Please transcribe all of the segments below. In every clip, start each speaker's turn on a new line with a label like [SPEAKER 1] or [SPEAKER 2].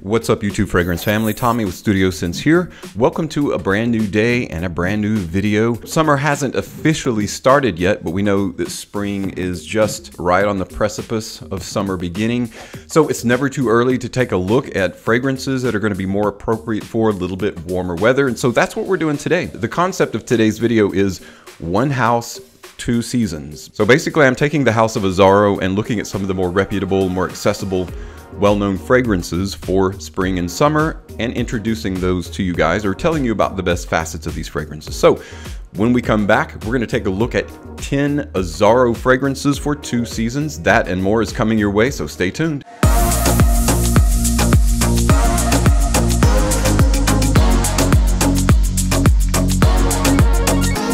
[SPEAKER 1] What's up YouTube fragrance family, Tommy with Studio Sense here. Welcome to a brand new day and a brand new video. Summer hasn't officially started yet, but we know that spring is just right on the precipice of summer beginning. So it's never too early to take a look at fragrances that are going to be more appropriate for a little bit warmer weather. And so that's what we're doing today. The concept of today's video is one house, two seasons. So basically I'm taking the house of Azzaro and looking at some of the more reputable, more accessible, well-known fragrances for spring and summer and introducing those to you guys or telling you about the best facets of these fragrances. So when we come back, we're going to take a look at 10 Azzaro fragrances for 2 seasons. That and more is coming your way, so stay tuned.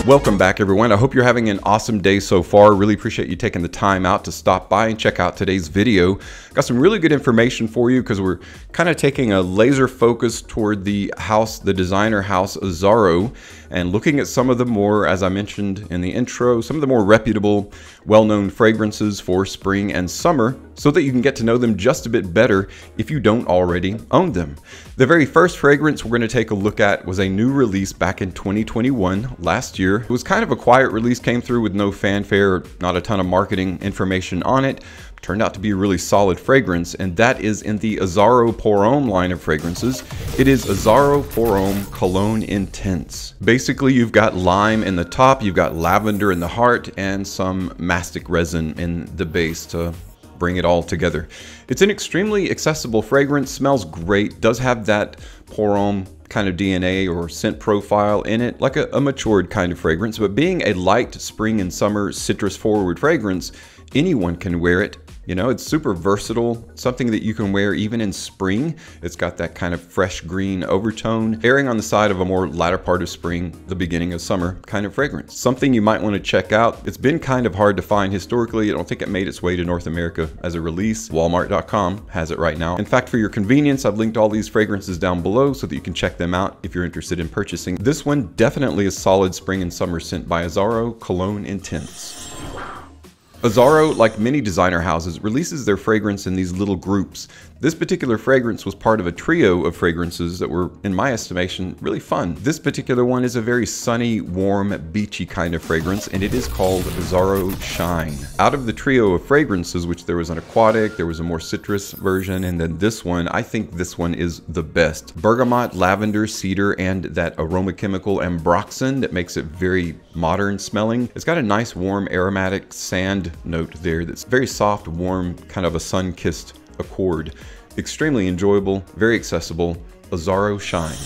[SPEAKER 1] Welcome back everyone. I hope you're having an awesome day so far. Really appreciate you taking the time out to stop by and check out today's video. Got some really good information for you because we're kind of taking a laser focus toward the house, the designer house Azzaro, and looking at some of the more, as I mentioned in the intro, some of the more reputable, well-known fragrances for spring and summer so that you can get to know them just a bit better if you don't already own them. The very first fragrance we're going to take a look at was a new release back in 2021, last year. It was kind of a quiet release, came through with no fanfare, not a ton of marketing information on it. Turned out to be a really solid fragrance, and that is in the Azzaro Purom line of fragrances. It is Azzaro Purom Cologne Intense. Basically, you've got lime in the top, you've got lavender in the heart, and some mastic resin in the base to bring it all together. It's an extremely accessible fragrance, smells great, does have that Purom kind of DNA or scent profile in it, like a matured kind of fragrance, but being a light spring and summer citrus forward fragrance, anyone can wear it. You know, it's super versatile, something that you can wear even in spring. It's got that kind of fresh green overtone, erring on the side of a more latter part of spring, the beginning of summer kind of fragrance. Something you might want to check out. It's been kind of hard to find historically. I don't think it made its way to North America as a release. Walmart.com has it right now. In fact, for your convenience, I've linked all these fragrances down below so that you can check them out if you're interested in purchasing. This one definitely a solid spring and summer scent by Azzaro, Cologne Intense. Azzaro, like many designer houses, releases their fragrance in these little groups. This particular fragrance was part of a trio of fragrances that were, in my estimation, really fun. This particular one is a very sunny, warm, beachy kind of fragrance, and it is called Azzaro Shine. Out of the trio of fragrances, which there was an aquatic, there was a more citrus version, and then this one, I think this one is the best. Bergamot, lavender, cedar, and that aroma chemical ambroxan that makes it very modern smelling. It's got a nice, warm, aromatic sand note there that's very soft, warm, kind of a sun-kissed accord. Extremely enjoyable, very accessible. Azzaro Shine.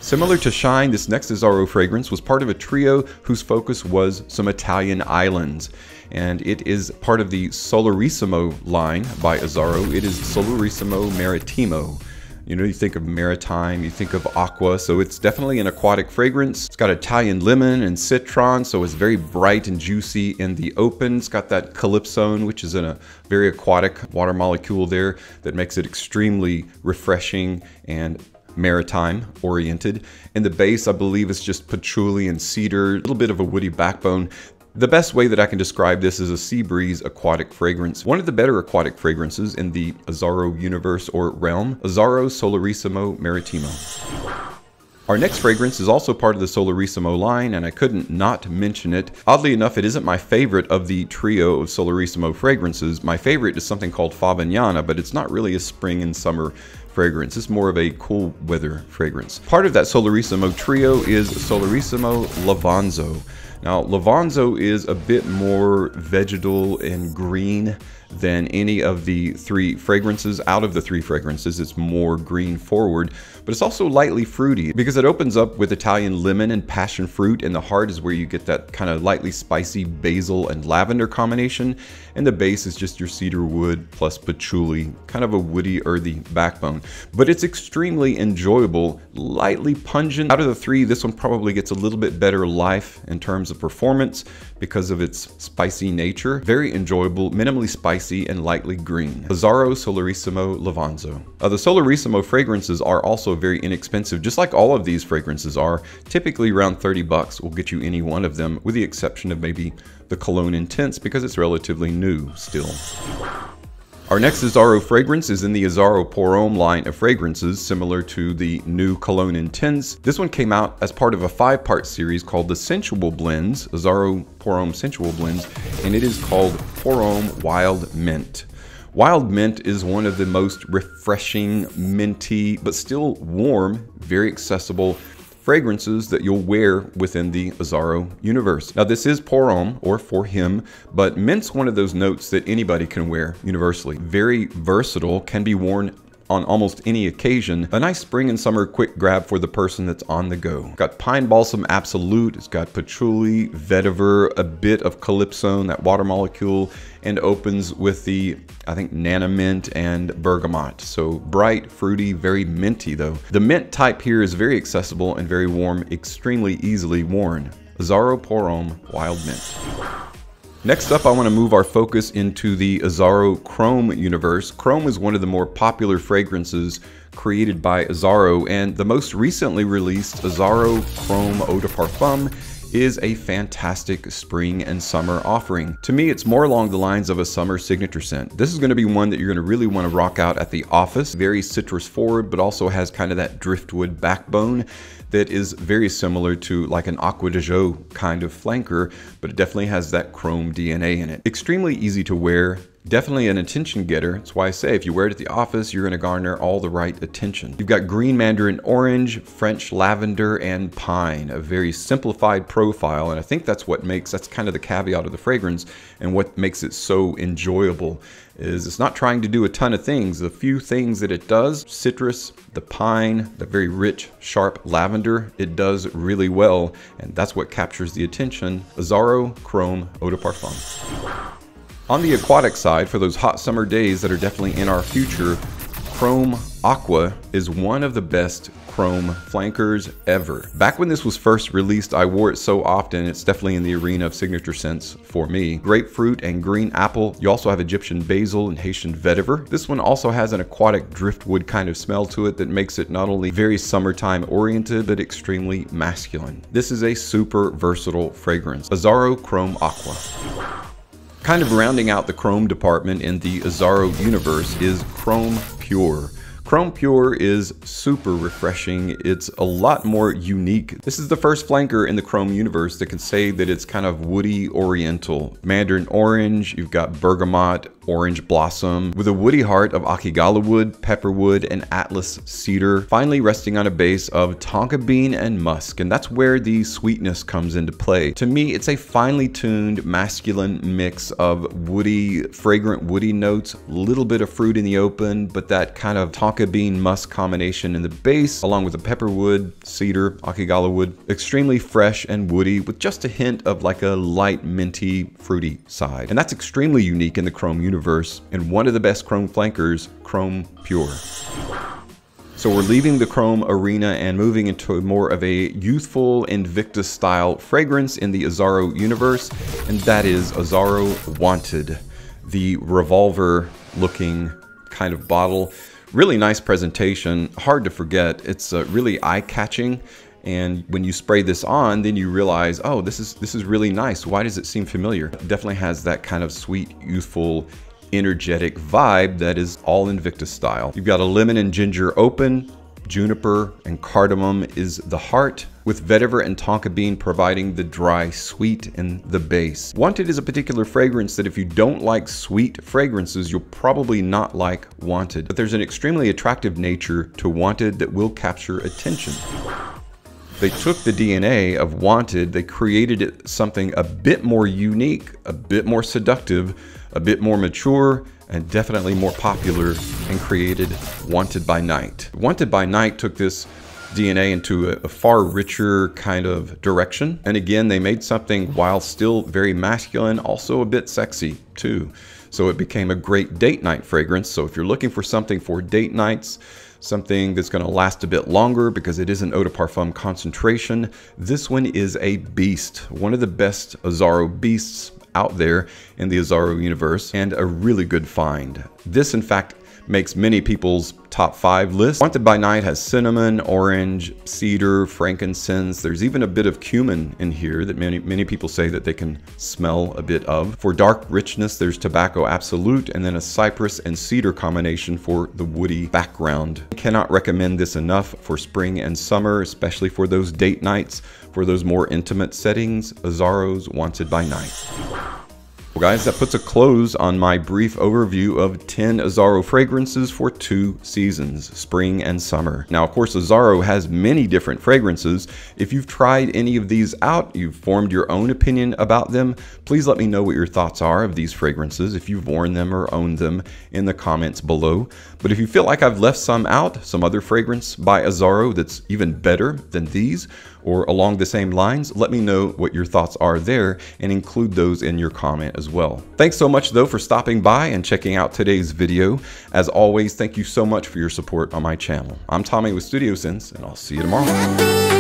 [SPEAKER 1] Similar to Shine, this next Azzaro fragrance was part of a trio whose focus was some Italian islands. And it is part of the Solarissimo line by Azzaro. It is Solarissimo Maritimo. You know, you think of maritime, you think of Aqua, so it's definitely an aquatic fragrance. It's got Italian lemon and citron, so it's very bright and juicy in the open. It's got that calypsone, which is in a very aquatic water molecule there that makes it extremely refreshing and maritime oriented. In the base, I believe it's just patchouli and cedar, a little bit of a woody backbone. The best way that I can describe this is a sea breeze aquatic fragrance. One of the better aquatic fragrances in the Azzaro universe or realm, Azzaro Solarissimo Maritimo. Our next fragrance is also part of the Solarissimo line, and I couldn't not mention it. Oddly enough, it isn't my favorite of the trio of Solarissimo fragrances. My favorite is something called Favignana, but it's not really a spring and summer fragrance. It's more of a cool weather fragrance. Part of that Solarissimo trio is Solarissimo Lavonzo. Now, Lavonzo is a bit more vegetal and green than any of the 3 fragrances. Out of the 3 fragrances, it's more green forward, but it's also lightly fruity because it opens up with Italian lemon and passion fruit, and the heart is where you get that kind of lightly spicy basil and lavender combination, and the base is just your cedar wood plus patchouli, kind of a woody, earthy backbone. But it's extremely enjoyable, lightly pungent. Out of the 3, this one probably gets a little bit better life in terms of performance because of its spicy nature. Very enjoyable, minimally spicy, and lightly green. Azzaro Solarissimo Lavonzo. The Solarissimo fragrances are also very inexpensive, just like all of these fragrances are. Typically around 30 bucks will get you any one of them, with the exception of maybe the Cologne Intense because it's relatively new still. Our next Azzaro fragrance is in the Azzaro Purom line of fragrances, similar to the new Cologne Intense. This one came out as part of a 5-part series called the Sensual Blends, Azzaro Purom Sensual Blends, and it is called Purom Wild Mint. Wild mint is one of the most refreshing, minty, but still warm, very accessible fragrances that you'll wear within the Azzaro universe. Now this is Purom, or for him, but mint's one of those notes that anybody can wear universally. Very versatile, can be worn on almost any occasion. A nice spring and summer quick grab for the person that's on the go. Got Pine Balsam Absolute, it's got Patchouli, Vetiver, a bit of Calypsone, that water molecule, and opens with the, I think, Nana Mint and Bergamot. So bright, fruity, very minty though. The mint type here is very accessible and very warm, extremely easily worn. Azzaro Purom Wild Mint. Next up, I want to move our focus into the Azzaro Chrome universe. Chrome is one of the more popular fragrances created by Azzaro, and the most recently released Azzaro Chrome Eau de Parfum is a fantastic spring and summer offering. To me, it's more along the lines of a summer signature scent. This is going to be one that you're going to really want to rock out at the office. Very citrus forward, but also has kind of that driftwood backbone that is very similar to like an Aqua de Joe kind of flanker, but it definitely has that chrome DNA in it. Extremely easy to wear. Definitely an attention getter. That's why I say if you wear it at the office, you're going to garner all the right attention. You've got green mandarin orange, French lavender, and pine. A very simplified profile, and I think that's kind of the caveat of the fragrance and what makes it so enjoyable. Is it's not trying to do a ton of things. The few things that it does, citrus, the pine, the very rich, sharp lavender, it does really well, and that's what captures the attention. Azzaro Chrome Eau de Parfum. On the aquatic side, for those hot summer days that are definitely in our future, Chrome Aqua is one of the best chrome flankers ever. Back when this was first released, I wore it so often, it's definitely in the arena of signature scents for me. Grapefruit and green apple. You also have Egyptian basil and Haitian vetiver. This one also has an aquatic driftwood kind of smell to it that makes it not only very summertime oriented, but extremely masculine. This is a super versatile fragrance. Azzaro Chrome Aqua. Kind of rounding out the chrome department in the Azzaro universe is Chrome Pure. Chrome Pure is super refreshing. It's a lot more unique. This is the first flanker in the chrome universe that can say that it's kind of woody oriental. Mandarin orange, you've got bergamot, orange blossom, with a woody heart of akigala wood, pepperwood, and atlas cedar, finally resting on a base of tonka bean and musk, and that's where the sweetness comes into play. To me, it's a finely tuned masculine mix of woody, fragrant woody notes, a little bit of fruit in the open, but that kind of tonka bean musk combination in the base, along with the pepperwood, cedar, akigala wood. Extremely fresh and woody, with just a hint of like a light minty, fruity side. And that's extremely unique in the chrome universe, and one of the best chrome flankers, Chrome Pure. So we're leaving the chrome arena and moving into more of a youthful Invictus style fragrance in the Azzaro universe, and that is Azzaro Wanted, the revolver looking kind of bottle. Really nice presentation, hard to forget. It's really eye-catching, and when you spray this on, then you realize, oh, this is really nice. Why does it seem familiar? It definitely has that kind of sweet, youthful, energetic vibe that is all Invictus style. You've got a lemon and ginger open, juniper and cardamom is the heart, with vetiver and tonka bean providing the dry sweet in the base. Wanted is a particular fragrance that if you don't like sweet fragrances, you'll probably not like Wanted. But there's an extremely attractive nature to Wanted that will capture attention. They took the DNA of Wanted, they created it something a bit more unique, a bit more seductive, a bit more mature, and definitely more popular, and created Wanted by Night. Wanted by Night took this DNA into a far richer kind of direction. And again, they made something while still very masculine, also a bit sexy too. So it became a great date night fragrance. So if you're looking for something for date nights, something that's going to last a bit longer because it is an eau de parfum concentration, this one is a beast. One of the best Azzaro beasts out there in the Azzaro universe, and a really good find. This, in fact, makes many people's top 5 list. Wanted by Night has cinnamon, orange, cedar, frankincense. There's even a bit of cumin in here that many people say that they can smell a bit of. For dark richness, there's tobacco absolute, and then a cypress and cedar combination for the woody background. Cannot recommend this enough for spring and summer, especially for those date nights, for those more intimate settings. Azzaro's Wanted by Night. Well guys, that puts a close on my brief overview of 10 Azzaro fragrances for 2 seasons, spring and summer. Now of course Azzaro has many different fragrances. If you've tried any of these out, you've formed your own opinion about them, please let me know what your thoughts are of these fragrances, if you've worn them or owned them, in the comments below. But if you feel like I've left some out, some other fragrance by Azzaro that's even better than these, or along the same lines, let me know what your thoughts are there and include those in your comment as well. Thanks so much though for stopping by and checking out today's video. As always, thank you so much for your support on my channel. I'm Tommy with Studio Sense, and I'll see you tomorrow.